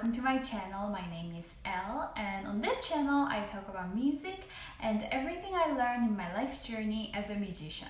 welcome to my channel. My name is Elle, and on this channel I talk about music and everything I learned in my life journey as a musician.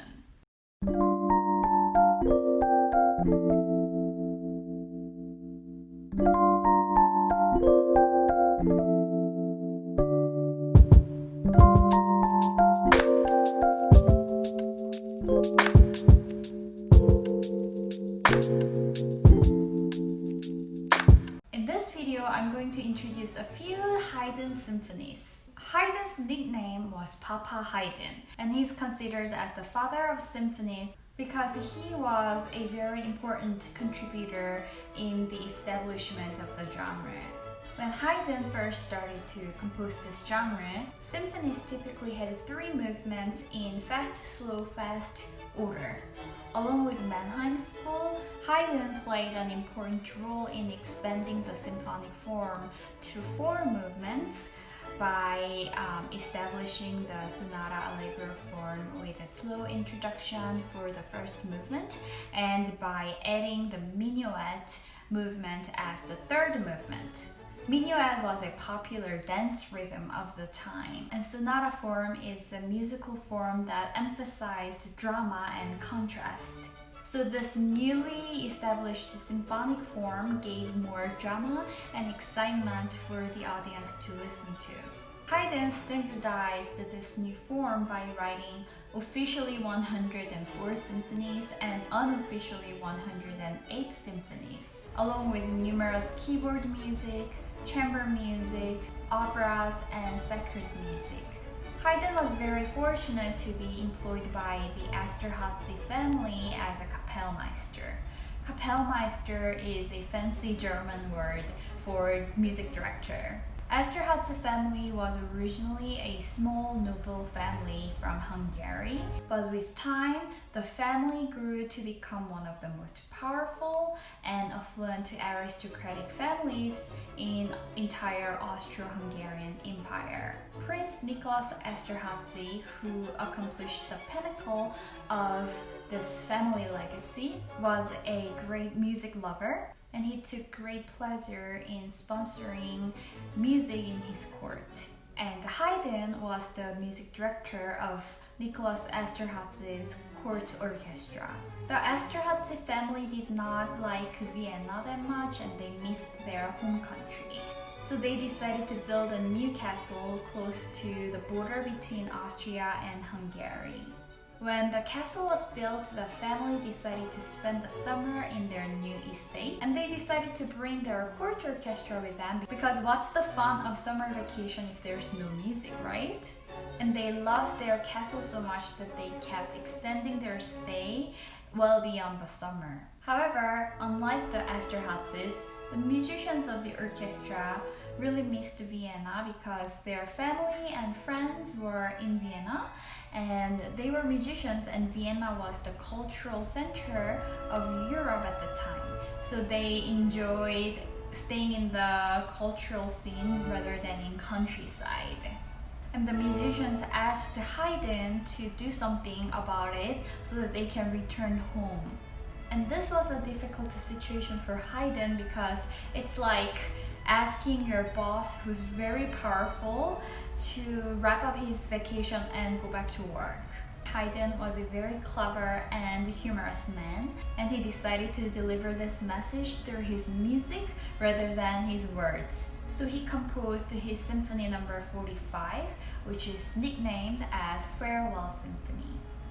I'm going to introduce a few Haydn symphonies. Haydn's nickname was Papa Haydn, and he's considered as the father of symphonies because he was a very important contributor in the establishment of the genre. When Haydn first started to compose this genre, symphonies typically had 3 movements in fast, slow, fast order. Along with Mannheim School, Haydn played an important role in expanding the symphonic form to 4 movements by establishing the sonata allegro form with a slow introduction for the first movement and by adding the minuet movement as the 3rd movement. Minuet was a popular dance rhythm of the time, and sonata form is a musical form that emphasized drama and contrast. So this newly established symphonic form gave more drama and excitement for the audience to listen to. Haydn standardized this new form by writing officially 104 symphonies and unofficially 108 symphonies, along with numerous keyboard music, chamber music, operas, and sacred music. Haydn was very fortunate to be employed by the Esterházy family as a Kapellmeister. Kapellmeister is a fancy German word for music director. Esterházy family was originally a small noble family from Hungary, but with time, the family grew to become one of the most powerful and affluent aristocratic families in entire Austro-Hungarian Empire. Prince Nicholas Esterházy, who accomplished the pinnacle of this family legacy, was a great music lover, and he took great pleasure in sponsoring music in his court. And Haydn was the music director of Nicholas Esterházy's court orchestra. The Esterházy family did not like Vienna that much, and they missed their home country. So they decided to build a new castle close to the border between Austria and Hungary. When the castle was built, the family decided to spend the summer in their new estate, and they decided to bring their court orchestra with them because what's the fun of summer vacation if there's no music, right? And they loved their castle so much that they kept extending their stay well beyond the summer. However, unlike the Esterházys, the musicians of the orchestra really missed Vienna because their family and friends were in Vienna, and they were musicians, and Vienna was the cultural center of Europe at the time. So they enjoyed staying in the cultural scene rather than in countryside. And the musicians asked Haydn to do something about it so that they can return home. And this was a difficult situation for Haydn because it's like asking your boss, who's very powerful, to wrap up his vacation and go back to work. Haydn was a very clever and humorous man, and he decided to deliver this message through his music rather than his words. So he composed his Symphony No. 45, which is nicknamed as Farewell Symphony.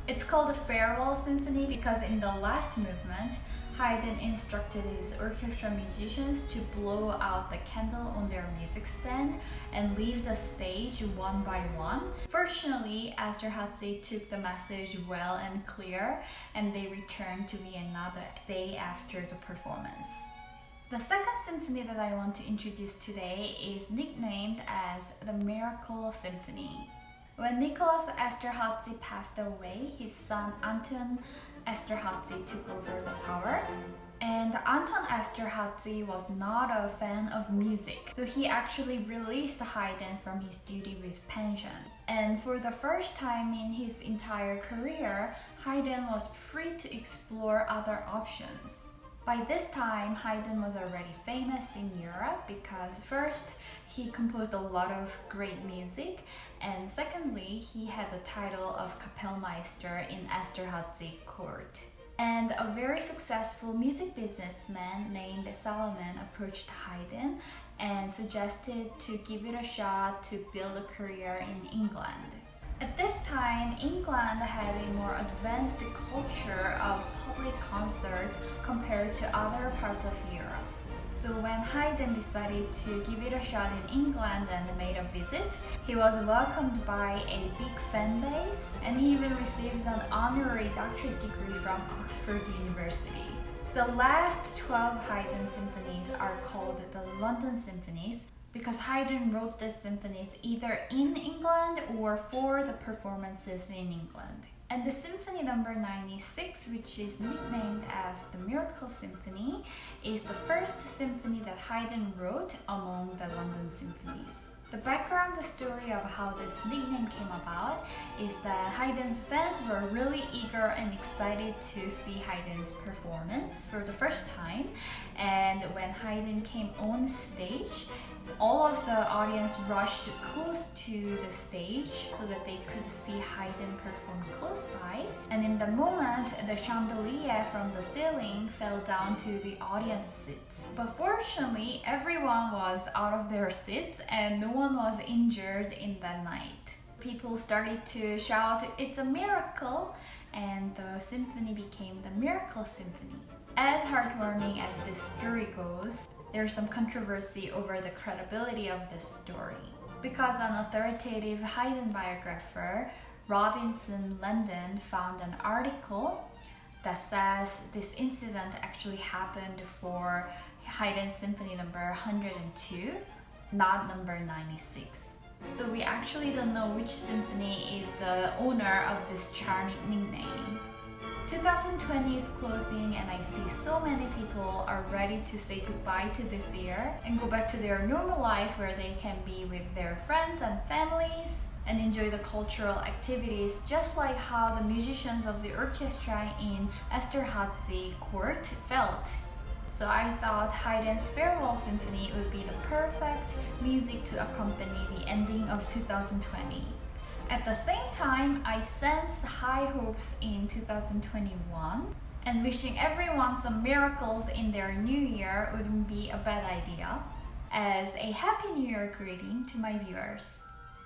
It's called a Farewell Symphony because in the last movement, Haydn instructed his orchestra musicians to blow out the candle on their music stand and leave the stage one by one. Fortunately, Esterházy took the message well and clear, and they returned to Vienna the day after the performance. The second symphony that I want to introduce today is nicknamed as the Miracle Symphony. When Nicholas Esterházy passed away, his son Anton Esterházy took over the power. And Anton Esterházy was not a fan of music, so he actually released Haydn from his duty with pension. And for the first time in his entire career, Haydn was free to explore other options. By this time, Haydn was already famous in Europe because first, he composed a lot of great music, and secondly, he had the title of Kapellmeister in Esterházy court. And a very successful music businessman named Sunmin approached Haydn and suggested to give it a shot to build a career in England. At this time, England had a more advanced culture of public concerts compared to other parts of Europe. So when Haydn decided to give it a shot in England and made a visit, he was welcomed by a big fan base, and he even received an honorary doctorate degree from Oxford University. The last 12 Haydn symphonies are called the London Symphonies because Haydn wrote these symphonies either in England or for the performances in England. And the Symphony No. 96, which is nicknamed as the Miracle Symphony, is the first symphony that Haydn wrote among the London symphonies. The background, the story of how this nickname came about is that Haydn's fans were really eager and excited to see Haydn's performance for the first time. And when Haydn came on stage, all of the audience rushed close to the stage so that they could see Haydn perform close by. And in the moment, the chandelier from the ceiling fell down to the audience seats. But fortunately, everyone was out of their seats and no one was injured in that night. People started to shout, "It's a miracle!" and the symphony became the Miracle Symphony. As heartwarming as this story goes, there's some controversy over the credibility of this story. Because an authoritative Haydn biographer, Robinson Landon, found an article that says this incident actually happened for Haydn Symphony No. 102, not No. 96. So we actually don't know which symphony is the owner of this charming nickname. 2020 is closing and I see so many people are ready to say goodbye to this year and go back to their normal life where they can be with their friends and families and enjoy the cultural activities just like how the musicians of the orchestra in Esterházy court felt. So I thought Haydn's Farewell Symphony would be the perfect music to accompany the ending of 2020. At the same time, I sense high hopes in 2021, and wishing everyone some miracles in their new year wouldn't be a bad idea, as a Happy New Year greeting to my viewers.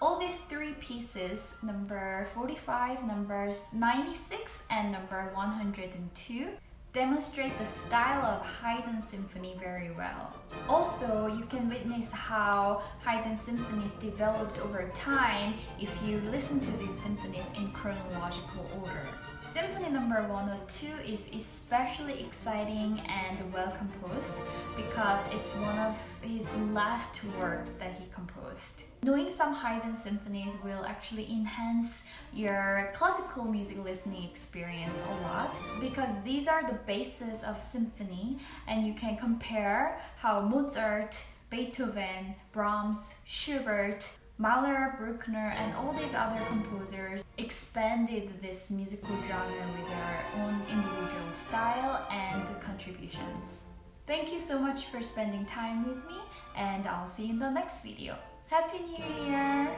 All these three pieces, number 45, numbers 96 and number 102, demonstrate the style of Haydn symphony very well. Also, you can witness how Haydn symphonies developed over time if you listen to these symphonies in chronological order. Symphony No. 102 is especially exciting and well composed because it's one of his last works that he composed. Knowing some Haydn symphonies will actually enhance your classical music listening experience a lot because these are the basis of symphony, and you can compare how Mozart, Beethoven, Brahms, Schubert, Mahler, Bruckner, and all these other composers expanded this musical genre with their own individual style and contributions. Thank you so much for spending time with me, and I'll see you in the next video. Happy New Year!